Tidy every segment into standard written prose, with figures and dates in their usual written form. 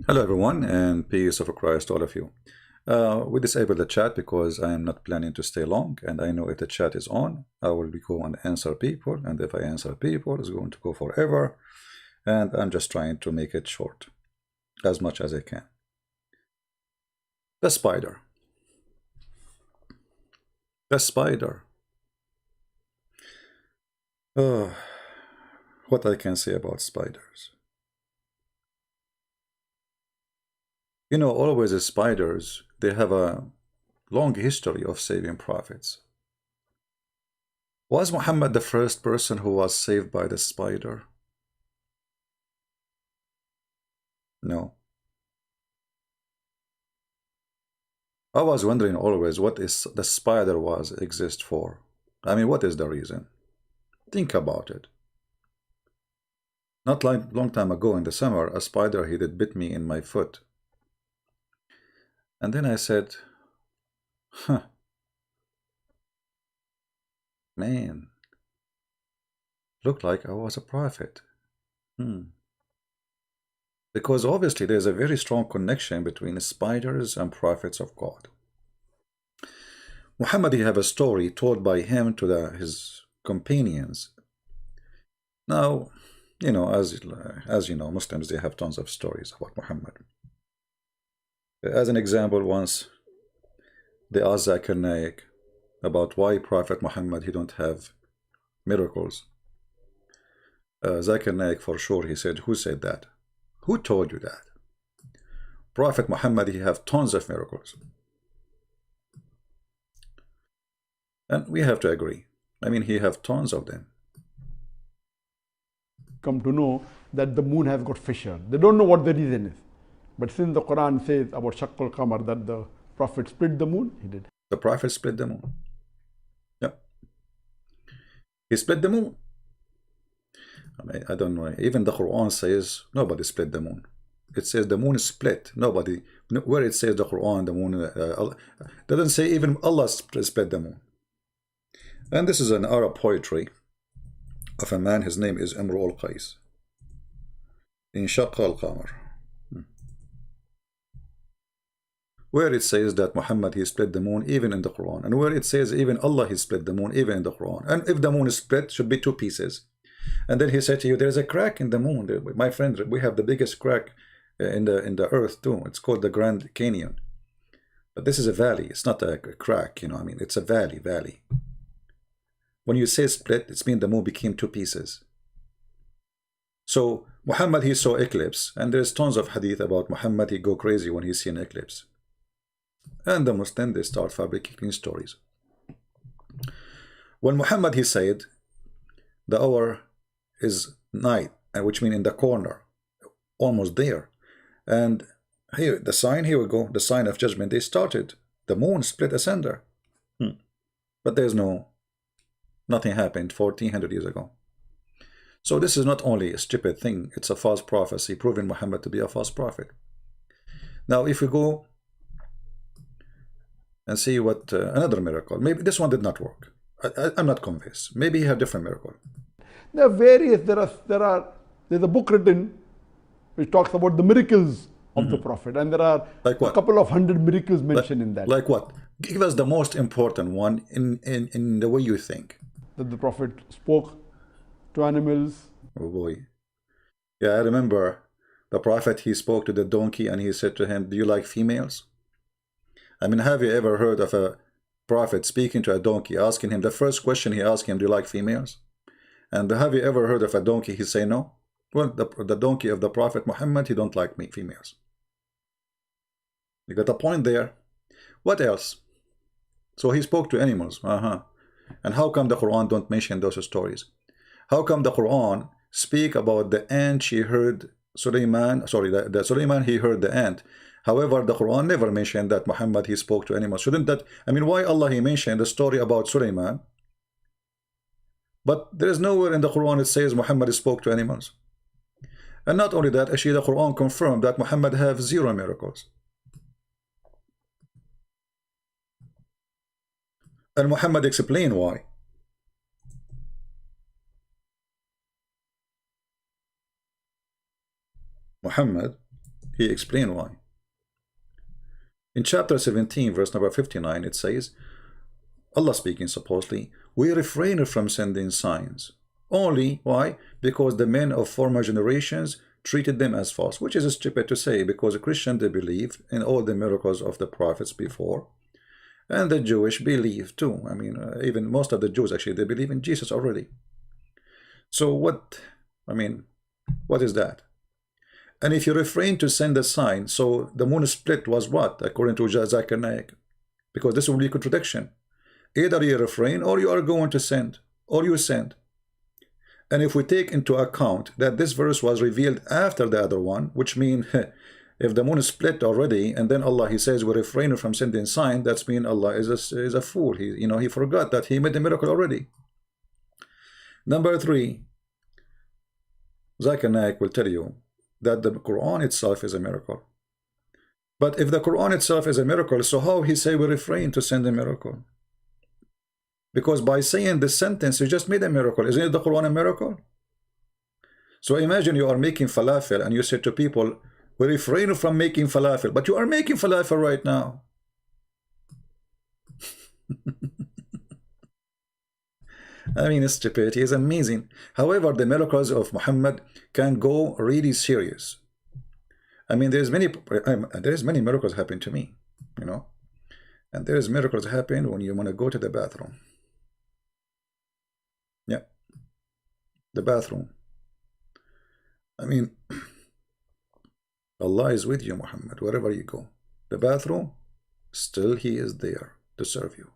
Hello everyone, and peace of Christ to all of you. We disabled the chat because I am not planning to stay long, and I know if the chat is on, I will go and answer people, and if I answer people, it's going to go forever, and I'm just trying to make it short as much as I can. The spider. The spider. What I can say about spiders. You know, always the spiders, they have a long history of saving prophets. Was Muhammad the first person who was saved by the spider? No. I was wondering always what is the spider was exist for. I mean, what is the reason? Think about it. Not like long time ago in the summer, a spider, he did bit me in my foot. And then I said, huh, man, looked like I was a prophet. Because obviously there's a very strong connection between spiders and prophets of God. Muhammad, he have a story told by him to his companions. Now, you know, as you know, Muslims, they have tons of stories about Muhammad. As an example, once they asked Zakir Naik about why Prophet Muhammad, he don't have miracles. Zakir Naik, for sure, he said, who said that? Who told you that? Prophet Muhammad, he have tons of miracles. And we have to agree. I mean, he have tons of them. Come to know that the moon has got fissure. They don't know what the reason is. But since the Quran says about Shaqqul Qamar that the Prophet split the moon, he did. The Prophet split the moon. Yep. He split the moon. I mean, I don't know. Even the Quran says nobody split the moon. It says the moon is split. Nobody. Where it says the Quran, the moon doesn't say even Allah split the moon. And this is an Arab poetry of a man. His name is Imru al-Qais. In Shaqqa al-Qamar, where it says that Muhammad, he split the moon, even in the Quran, and where it says even Allah, he split the moon, even in the Quran. And if the moon is split, it should be two pieces. And then he said to you, there's a crack in the moon. My friend, we have the biggest crack in the earth too. It's called the Grand Canyon. But this is a valley. It's not a crack, you know. I mean, it's a valley. When you say split, it means the moon became two pieces. So Muhammad, he saw eclipse, and there's tons of hadith about Muhammad. He go crazy when he see an eclipse. And the Muslims, they start fabricating stories. When Muhammad, he said, the hour is night, which means in the corner, almost there. And here, the sign, here we go, the sign of judgment, they started. The moon split asunder. But there's nothing happened 1400 years ago. So this is not only a stupid thing, it's a false prophecy, proving Muhammad to be a false prophet. Now, if we go and see what another miracle, maybe this one did not work. I'm not convinced. Maybe he had different miracle. There are various, there's a book written which talks about the miracles of the Prophet, and there are like what? A couple of hundred miracles mentioned in that. Like what? Give us the most important one in the way you think. That the Prophet spoke to animals. Oh boy. Yeah, I remember the Prophet, he spoke to the donkey and he said to him, do you like females? I mean, have you ever heard of a prophet speaking to a donkey, asking him, the first question he asked him, do you like females? And have you ever heard of a donkey, he say no? Well, the donkey of the Prophet Muhammad, he don't like females. You got a point there. What else? So he spoke to animals. And how come the Quran don't mention those stories? How come the Quran speak about the ant she heard Sulaiman, sorry, the Sulaiman, he heard the ant. However, the Quran never mentioned that Muhammad, he spoke to animals. Shouldn't that, I mean, why Allah, he mentioned the story about Sulaiman, but there is nowhere in the Quran it says Muhammad spoke to animals. And not only that, actually the Quran confirmed that Muhammad have 0 miracles. And Muhammad explained why. Muhammad, He explained why. In chapter 17, verse number 59, it says, Allah speaking supposedly, we refrain from sending signs. Only, why? Because the men of former generations treated them as false, which is stupid to say, because the Christian, they believe in all the miracles of the prophets before, and the Jewish believe too. I mean, even most of the Jews, actually, they believe in Jesus already. So what, I mean, what is that? And if you refrain to send a sign, so the moon split was what, according to Zakir Naik? Because this will be a contradiction. Either you refrain, or you are going to send, or you send. And if we take into account that this verse was revealed after the other one, which means if the moon is split already, and then Allah, he says we refrain from sending sign, that's mean Allah is a fool. He forgot that he made the miracle already. Number 3, Zakir Naik will tell you that the Quran itself is a miracle. But if the Quran itself is a miracle, so how he say we refrain to send a miracle? Because by saying this sentence, you just made a miracle. Isn't it the Quran a miracle? So imagine you are making falafel and you say to people, we refrain from making falafel, but you are making falafel right now. I mean, stupidity is amazing. However, the miracles of Muhammad can go really serious. I mean, there's many miracles happen to me, you know, and there's miracles happen when you want to go to the bathroom. Yeah, the bathroom. I mean, Allah is with you, Muhammad, wherever you go. The bathroom, still He is there to serve you.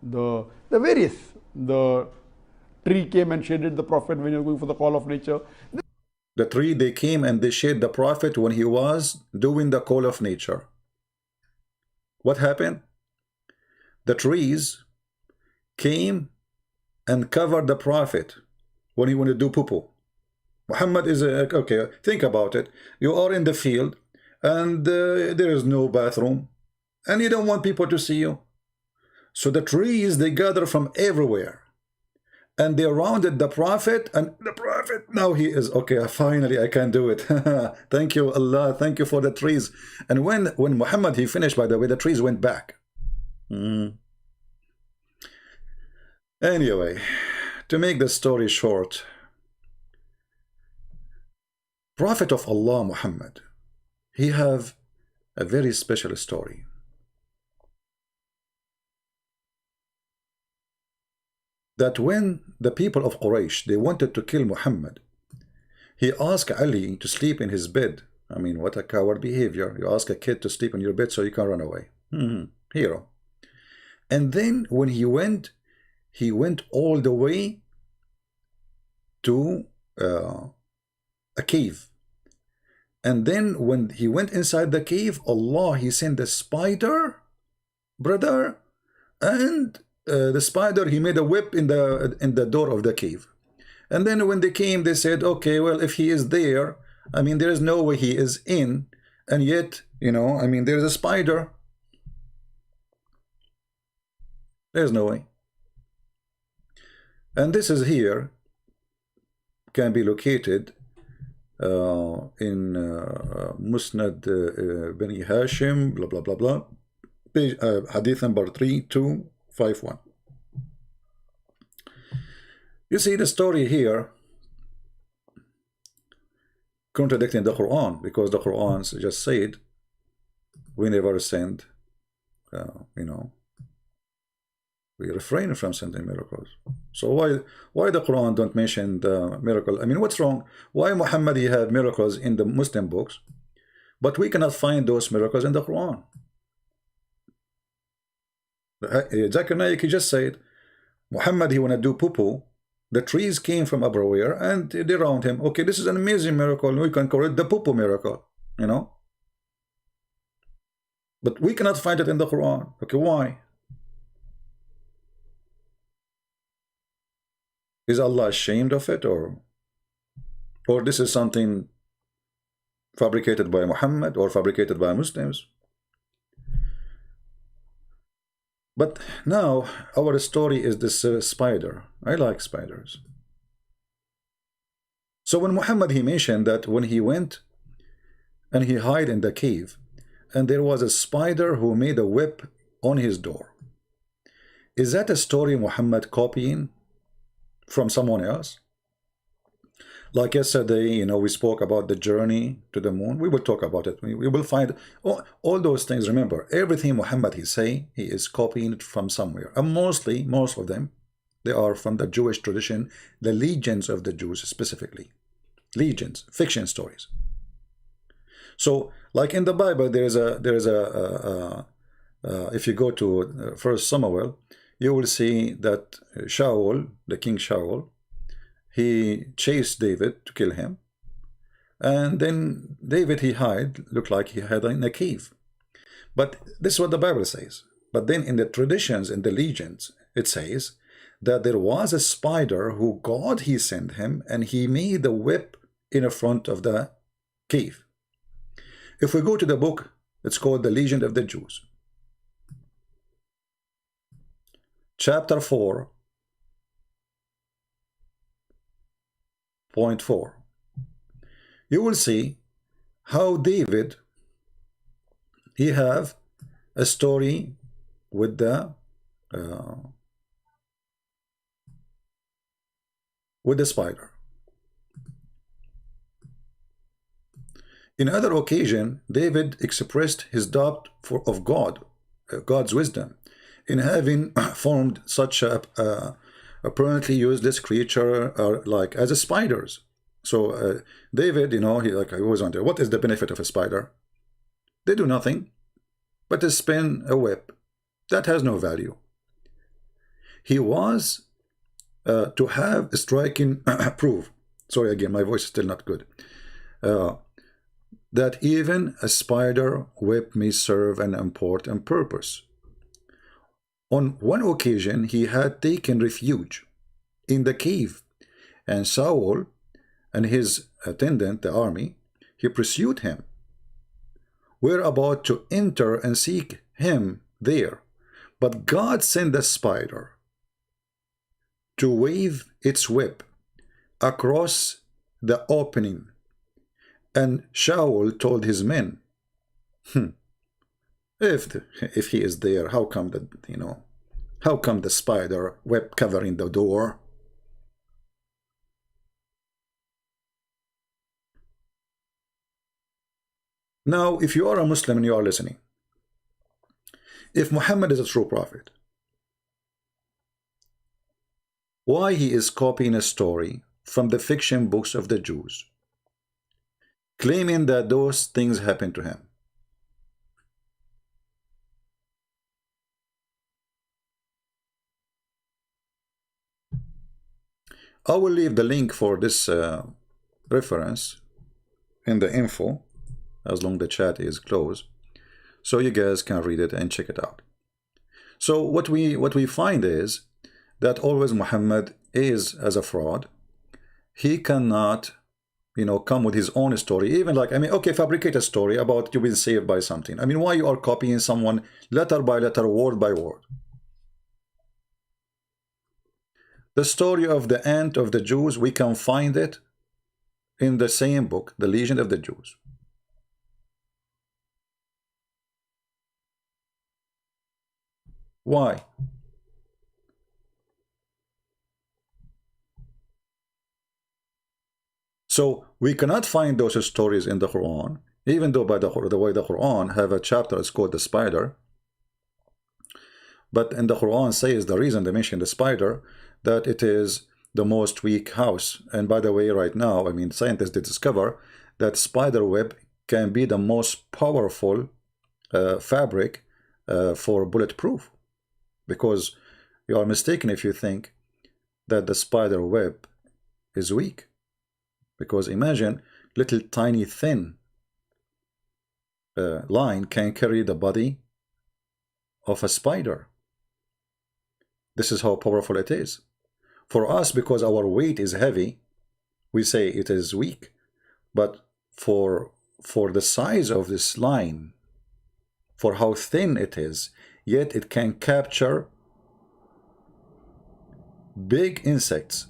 The tree came and shaded the Prophet when he was going for the call of nature. The tree, they came and they shaded the Prophet when he was doing the call of nature. What happened? The trees came and covered the Prophet when he wanted to do poo-poo. Muhammad is okay, think about it. You are in the field and there is no bathroom and you don't want people to see you. So the trees, they gather from everywhere and they surrounded the Prophet, and the Prophet, now he is okay, finally I can do it. Thank you, Allah, thank you for the trees. And when Muhammad, he finished, by the way, the trees went back. Anyway, to make the story short, Prophet of Allah Muhammad, he have a very special story. That when the people of Quraysh, they wanted to kill Muhammad, he asked Ali to sleep in his bed. I mean, what a coward behavior. You ask a kid to sleep in your bed so you can run away. Hero. And then when he went all the way to a cave. And then when he went inside the cave, Allah, he sent a spider, brother, and the spider, he made a whip in the door of the cave. And then when they came, they said, okay, well, if he is there, I mean, there is no way he is in, and yet, you know, I mean, there's a spider. There's no way. And this is here, can be located in Musnad Bani Hashim, blah, blah, blah, blah. Page, hadith number 3251. You see the story here contradicting the Quran, because the Quran just said we never send, you know, we refrain from sending miracles. So why the Quran don't mention the miracle? I mean, what's wrong? Why Muhammad, he had miracles in the Muslim books, but we cannot find those miracles in the Quran? Zakir Naik, he just said Muhammad, he want to do poo-poo, the trees came from everywhere and they around him. Okay, this is an amazing miracle, we can call it the poo-poo miracle, you know, but we cannot find it in the Quran. Okay, why? Is Allah ashamed of it, or this is something fabricated by Muhammad or fabricated by Muslims? But now our story is this spider. I like spiders. So when Muhammad, he mentioned that when he went and he hid in the cave, and there was a spider who made a web on his door. Is that a story Muhammad copying from someone else? Like yesterday, we spoke about the journey to the moon. We will talk about it. We will find all those things. Remember, everything Muhammad he is copying it from somewhere. And most of them, they are from the Jewish tradition, the legends of the Jews specifically. Legends, fiction stories. So, like in the Bible, if you go to 1 Samuel, you will see that Shaul, the king Shaul, he chased David to kill him, and then David he looked like he hid in a cave. But this is what the Bible says. But then in the traditions, in the legends, it says that there was a spider who God he sent him, and he made a web in the front of the cave. If we go to the book, it's called The Legend of the Jews. Chapter 4.4. You will see how David, he have a story with the spider. In other occasion, David expressed his doubt of God's wisdom in having formed such a apparently useless creature like as a spiders. So David, he always wonder, what is the benefit of a spider? They do nothing but to spin a web that has no value. He was to have a striking proof. Sorry again, my voice is still not good. That even a spider web may serve an important purpose. On one occasion, he had taken refuge in the cave, and Saul and his attendant, the army, he pursued him. Were about to enter and seek him there, but God sent the spider to wave its web across the opening. And Shaul told his men, if he is there, how come the spider web covering the door? Now, if you are a Muslim and you are listening, if Muhammad is a true prophet, why he is copying a story from the fiction books of the Jews, claiming that those things happened to him? I will leave the link for this reference in the info, as long as the chat is closed, so you guys can read it and check it out. So what we find is that always Muhammad is as a fraud. He cannot come with his own story, even okay, fabricate a story about you've been saved by something. Why you are copying someone letter by letter, word by word? The story of the ant of the Jews, we can find it in the same book, The Legend of the Jews. Why? So we cannot find those stories in the Quran, even though by the way the Quran have a chapter, it's called the spider. But in the Quran says the reason they mention the spider, that it is the most weak house. And by the way, right now, scientists did discover that spider web can be the most powerful fabric for bulletproof. Because you are mistaken if you think that the spider web is weak. Because imagine little tiny thin line can carry the body of a spider. This is how powerful it is. For us, because our weight is heavy, we say it is weak. But for the size of this line, for how thin it is, yet it can capture big insects,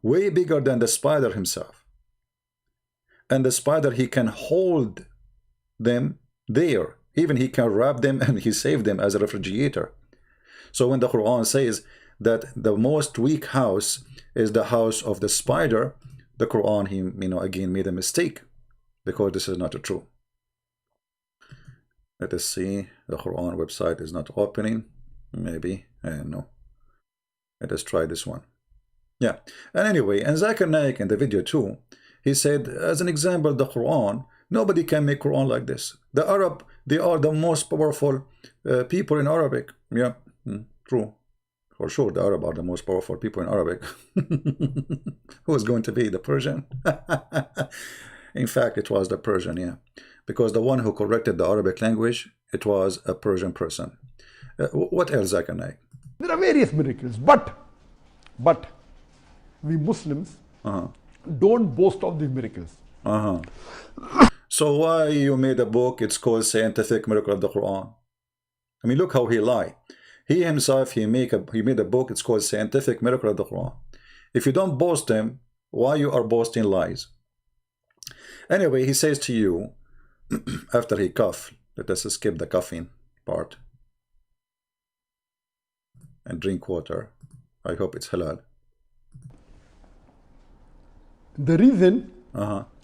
way bigger than the spider himself. And the spider, he can hold them there. Even he can wrap them and he saved them as a refrigerator. So when the Quran says that the most weak house is the house of the spider, the Quran, he, again made a mistake, because this is not true. Let us see. The Quran website is not opening. Maybe, I don't know. Let us try this one. Yeah. And anyway, and Zakir Naik in the video too, he said, as an example, the Quran, nobody can make Quran like this. The Arab, they are the most powerful people in Arabic. Yeah, true. For sure, the Arab are the most powerful people in Arabic. Who is going to be the Persian? In fact, it was the Persian, yeah. Because the one who corrected the Arabic language, it was a Persian person. What else, Zakir Naik? There are various miracles, but we Muslims don't boast of these miracles. So why you made a book, it's called Scientific Miracle of the Quran? I mean, look how he lied. He himself, he made a book, it's called Scientific Miracle of the Quran. If you don't boast him, why you are boasting lies? Anyway, he says to you, after he coughed, let us skip the coughing part and drink water. I hope it's halal. The reason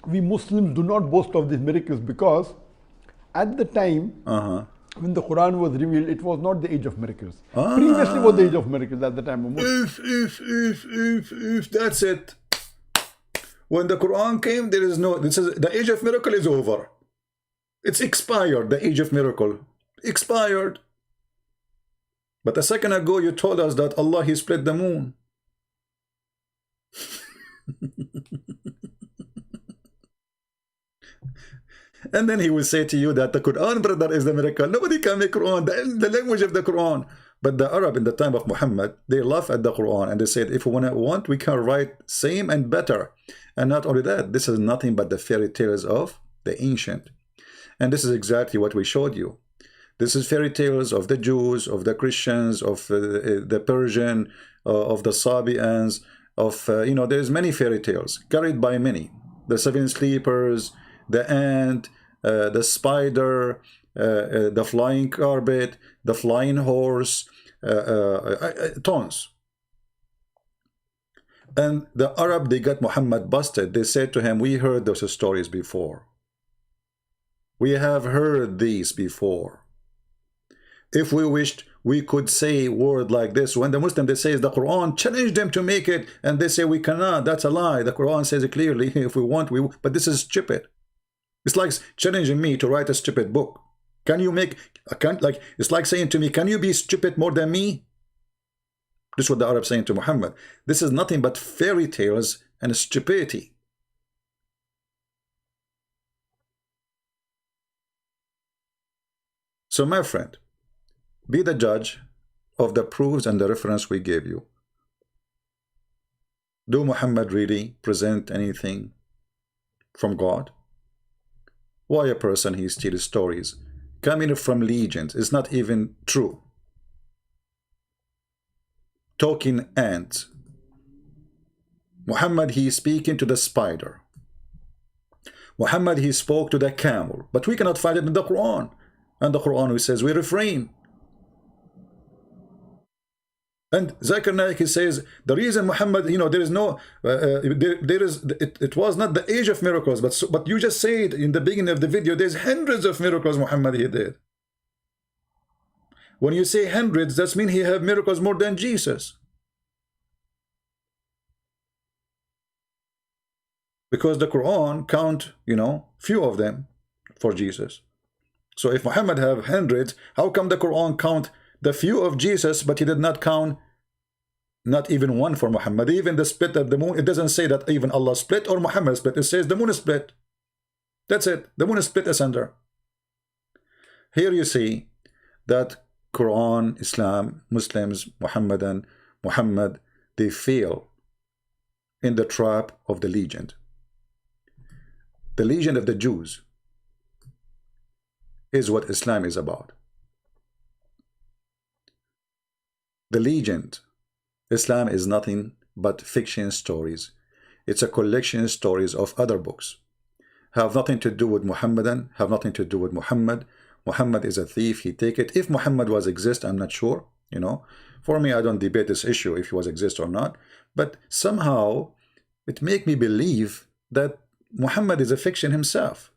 we Muslims do not boast of these miracles, because at the time when the Quran was revealed, it was not the age of miracles. Previously was the age of miracles at the time of Muslims. If that's it. When the Quran came, there is no, the age of miracle is over. It's expired, the age of miracle. Expired. But a second ago, you told us that Allah, He split the moon. And then he will say to you that the Quran, brother, is the miracle. Nobody can make Quran, the language of the Quran. But the Arab in the time of Muhammad, they laugh at the Quran and they said, if we want, we can write same and better. And not only that, this is nothing but the fairy tales of the ancient. And this is exactly what we showed you. This is fairy tales of the Jews, of the Christians, of the Persian, of the Sabians, of, there's many fairy tales carried by many. The seven sleepers, the ant, the spider, the flying carpet, the flying horse, tons. And the Arab, they got Muhammad busted. They said to him, we heard those stories before. We have heard these before. If we wished, we could say a word like this. When the Muslim, they say the Quran, challenge them to make it, and they say we cannot. That's a lie. The Quran says it clearly. If we want, we will. But this is stupid. It's like challenging me to write a stupid book. Can you make, it's like saying to me, can you be stupid more than me? This is what the Arab saying to Muhammad. This is nothing but fairy tales and stupidity. So my friend, be the judge of the proofs and the reference we gave you. Do Muhammad really present anything from God? Why a person he steals stories coming from legends is not even true? Talking ants. Muhammad, he is speaking to the spider. Muhammad, he spoke to the camel, but we cannot find it in the Quran. And the Quran, he says we refrain. And Zakir Naik, he says the reason Muhammad, there is no, it was not the age of miracles, but you just said in the beginning of the video, there's hundreds of miracles Muhammad he did. When you say hundreds, that means he had miracles more than Jesus. Because the Quran count, few of them for Jesus. So if Muhammad have hundreds, how come the Quran count the few of Jesus, but he did not count not even one for Muhammad? Even the split of the moon, it doesn't say that even Allah split or Muhammad split. It says the moon is split. That's it. The moon is split asunder. Here you see that Quran, Islam, Muslims, Muhammad, they fail in the trap of the legend. The legend of the Jews is what Islam is about. The legend, Islam is nothing but fiction stories. It's a collection of stories of other books. have nothing to do with Muhammadan, have nothing to do with Muhammad. Muhammad is a thief, he take it. If Muhammad was exist, I'm not sure, you know. For me, I don't debate this issue if he was exist or not. But somehow, it make me believe that Muhammad is a fiction himself.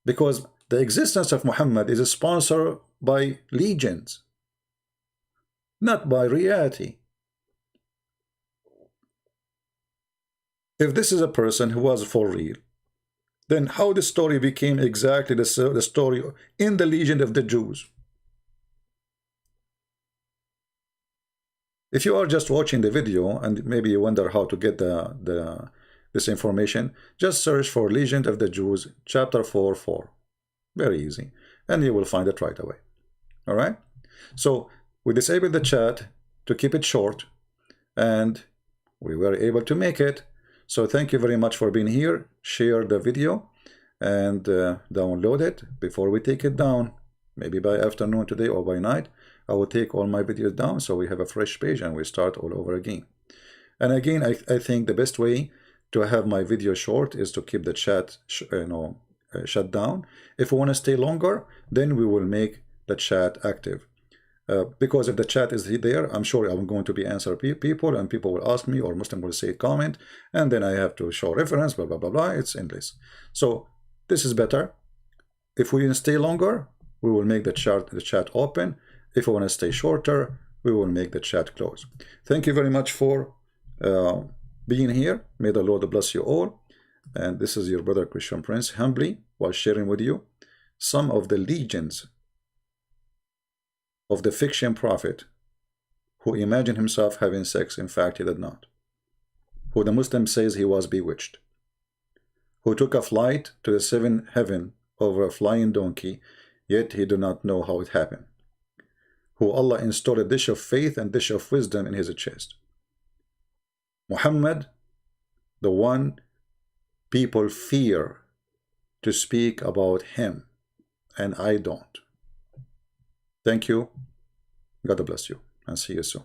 Because the existence of Muhammad is sponsored by legends, not by reality. If this is a person who was for real, then how the story became exactly the story in the legend of the Jews? If you are just watching the video and maybe you wonder how to get this information, just search for Legend of the Jews, chapter 4:4. Very easy. And you will find it right away. All right? So we disabled the chat to keep it short, and we were able to make it. So thank you very much for being here. Share the video and download it before we take it down. Maybe by afternoon today or by night, I will take all my videos down so we have a fresh page and we start all over again. And again, I think the best way to have my video short is to keep the chat shut down. If we want to stay longer, then we will make the chat active. Because if the chat is there, I'm sure I'm going to be answer people, and people will ask me, or Muslim will say comment, and then I have to show reference, blah, blah, blah, blah. It's endless. So this is better. If we stay longer, we will make the chat open. If we want to stay shorter, we will make the chat close. Thank you very much for being here. May the Lord bless you all. And this is your brother Christian Prince, humbly was sharing with you some of the legends of the fiction prophet who imagined himself having sex. In fact, he did not. Who the Muslim says he was bewitched. Who took a flight to the seventh heaven over a flying donkey, yet he did not know how it happened. Who Allah installed a dish of faith and dish of wisdom in his chest. Muhammad, the one people fear to speak about him, and I don't. Thank you. God bless you, and see you soon.